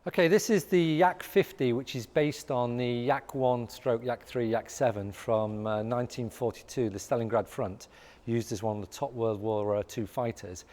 Okay, this is the Yak 50, which is based on the Yak 1 stroke Yak 3, Yak 7 from 1942, the Stalingrad front, used as one of the top World War II fighters.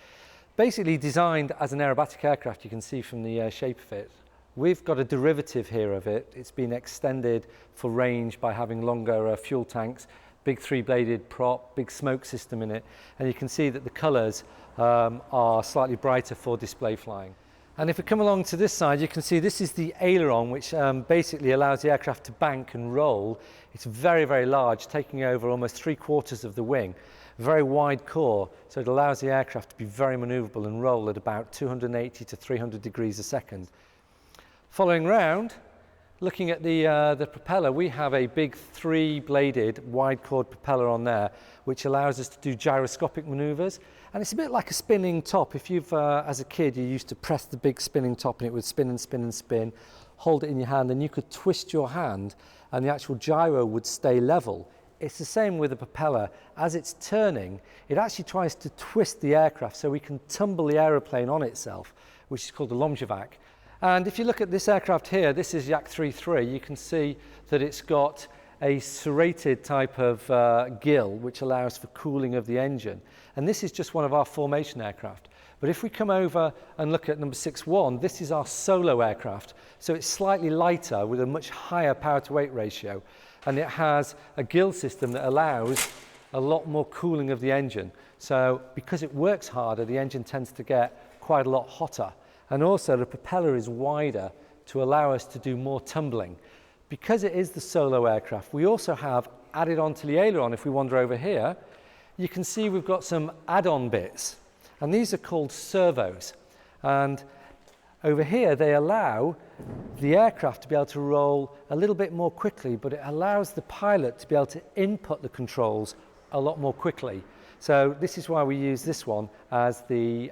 Basically designed as an aerobatic aircraft, you can see from the shape of it. We've got a derivative here of it. It's been extended for range by having longer fuel tanks, big three-bladed prop, big smoke system in it, and you can see that the colours are slightly brighter for display flying. And if we come along to this side, you can see this is the aileron, which basically allows the aircraft to bank and roll. It's very, very large, taking over almost 3/4 of the wing. Very wide core, so it allows the aircraft to be very manoeuvrable and roll at about 280 to 300 degrees a second. Following round, looking at the propeller, we have a big three-bladed wide-chord propeller on there, which allows us to do gyroscopic manoeuvres. And it's a bit like a spinning top. If you've, as a kid, you used to press the big spinning top and it would spin and spin and spin, hold it in your hand, and you could twist your hand and the actual gyro would stay level. It's the same with the propeller. As it's turning, it actually tries to twist the aircraft so we can tumble the aeroplane on itself, which is called a Lomjevac. And if you look at this aircraft here, this is Yak 3-3, you can see that it's got a serrated type of gill which allows for cooling of the engine. And this is just one of our formation aircraft. But if we come over and look at number 6-1, this is our solo aircraft. So it's slightly lighter with a much higher power to weight ratio. And it has a gill system that allows a lot more cooling of the engine. So because it works harder, the engine tends to get quite a lot hotter. And also the propeller is wider to allow us to do more tumbling. Because it is the solo aircraft, we also have added onto the aileron, if we wander over here, you can see we've got some add-on bits. And these are called servos. And over here, they allow the aircraft to be able to roll a little bit more quickly, but it allows the pilot to be able to input the controls a lot more quickly. So this is why we use this one as the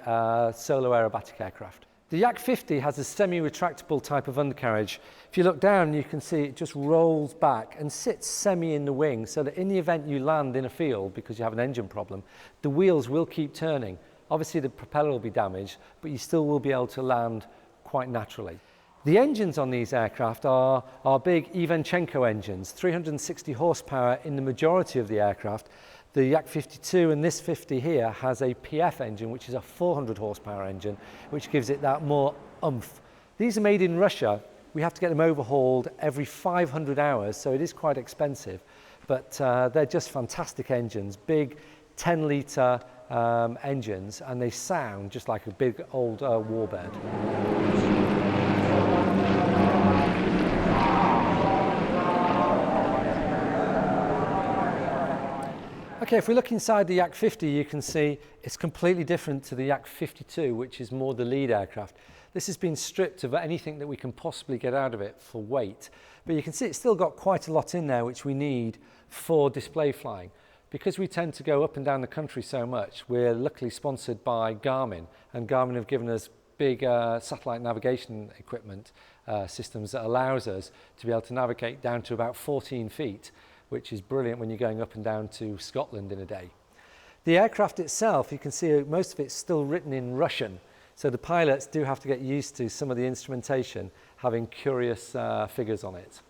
solo aerobatic aircraft. The Yak 50 has a semi-retractable type of undercarriage. If you look down, you can see it just rolls back and sits semi in the wing, so that in the event you land in a field because you have an engine problem, the wheels will keep turning. Obviously the propeller will be damaged, but you still will be able to land quite naturally. The engines on these aircraft are big Ivanchenko engines, 360 horsepower in the majority of the aircraft. The Yak 52 and this 50 here has a PF engine, which is a 400 horsepower engine, which gives it that more oomph. These are made in Russia. We have to get them overhauled every 500 hours, so it is quite expensive. But they're just fantastic engines, big 10-litre engines, and they sound just like a big old warbird. Okay, if we look inside the Yak 50, you can see it's completely different to the Yak 52, which is more the lead aircraft. This has been stripped of anything that we can possibly get out of it for weight. But you can see it's still got quite a lot in there which we need for display flying. Because we tend to go up and down the country so much, we're luckily sponsored by Garmin, and Garmin have given us big satellite navigation equipment systems that allows us to be able to navigate down to about 14 feet, which is brilliant when you're going up and down to Scotland in a day. The aircraft itself, you can see most of it's still written in Russian, so the pilots do have to get used to some of the instrumentation having curious figures on it.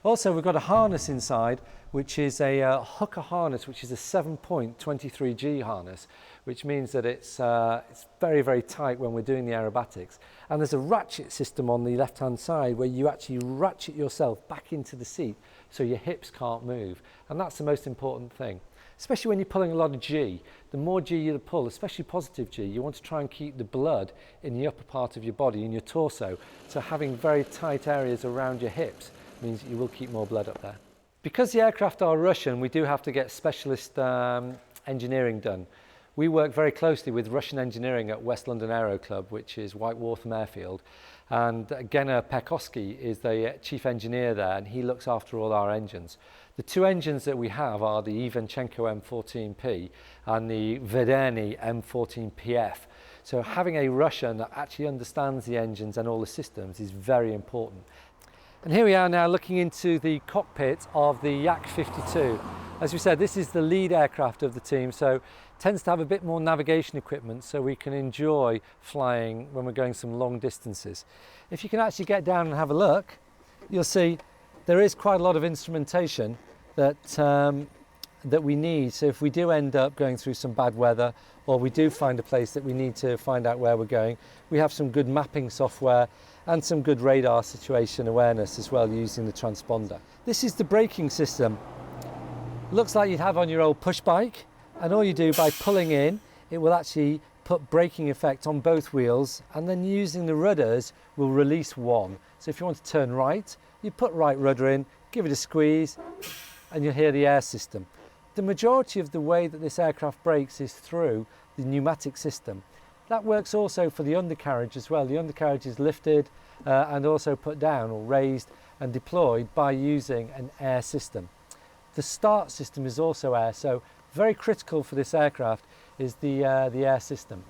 Also, we've got a harness inside, which is a hooker harness, which is a 7-point 23G harness, which means that it's very, very tight when we're doing the aerobatics. And there's a ratchet system on the left-hand side where you actually ratchet yourself back into the seat so your hips can't move. And that's the most important thing, especially when you're pulling a lot of G. The more G you pull, especially positive G, you want to try and keep the blood in the upper part of your body, in your torso. So having very tight areas around your hips means that you will keep more blood up there. Because the aircraft are Russian, we do have to get specialist engineering done. We work very closely with Russian engineering at West London Aero Club, which is White Waltham Airfield. And Gena Pekoski is the chief engineer there, and he looks after all our engines. The two engines that we have are the Ivanchenko M14P and the Vederny M14PF. So having a Russian that actually understands the engines and all the systems is very important. And here we are now looking into the cockpit of the Yak 52. As we said, this is the lead aircraft of the team, so tends to have a bit more navigation equipment so we can enjoy flying when we're going some long distances. If you can actually get down and have a look, you'll see there is quite a lot of instrumentation that that we need. So if we do end up going through some bad weather, or we do find a place that we need to find out where we're going, we have some good mapping software and some good radar situation awareness as well using the transponder. This is the braking system. Looks like you'd have on your old push bike, and all you do by pulling in, it will actually put braking effect on both wheels, and then using the rudders will release one. So if you want to turn right, you put right rudder in, give it a squeeze, and you'll hear the air system. The majority of the way that this aircraft brakes is through the pneumatic system. That works also for the undercarriage as well. The undercarriage is lifted and also put down or raised and deployed by using an air system. The start system is also air, so very critical for this aircraft is the air system.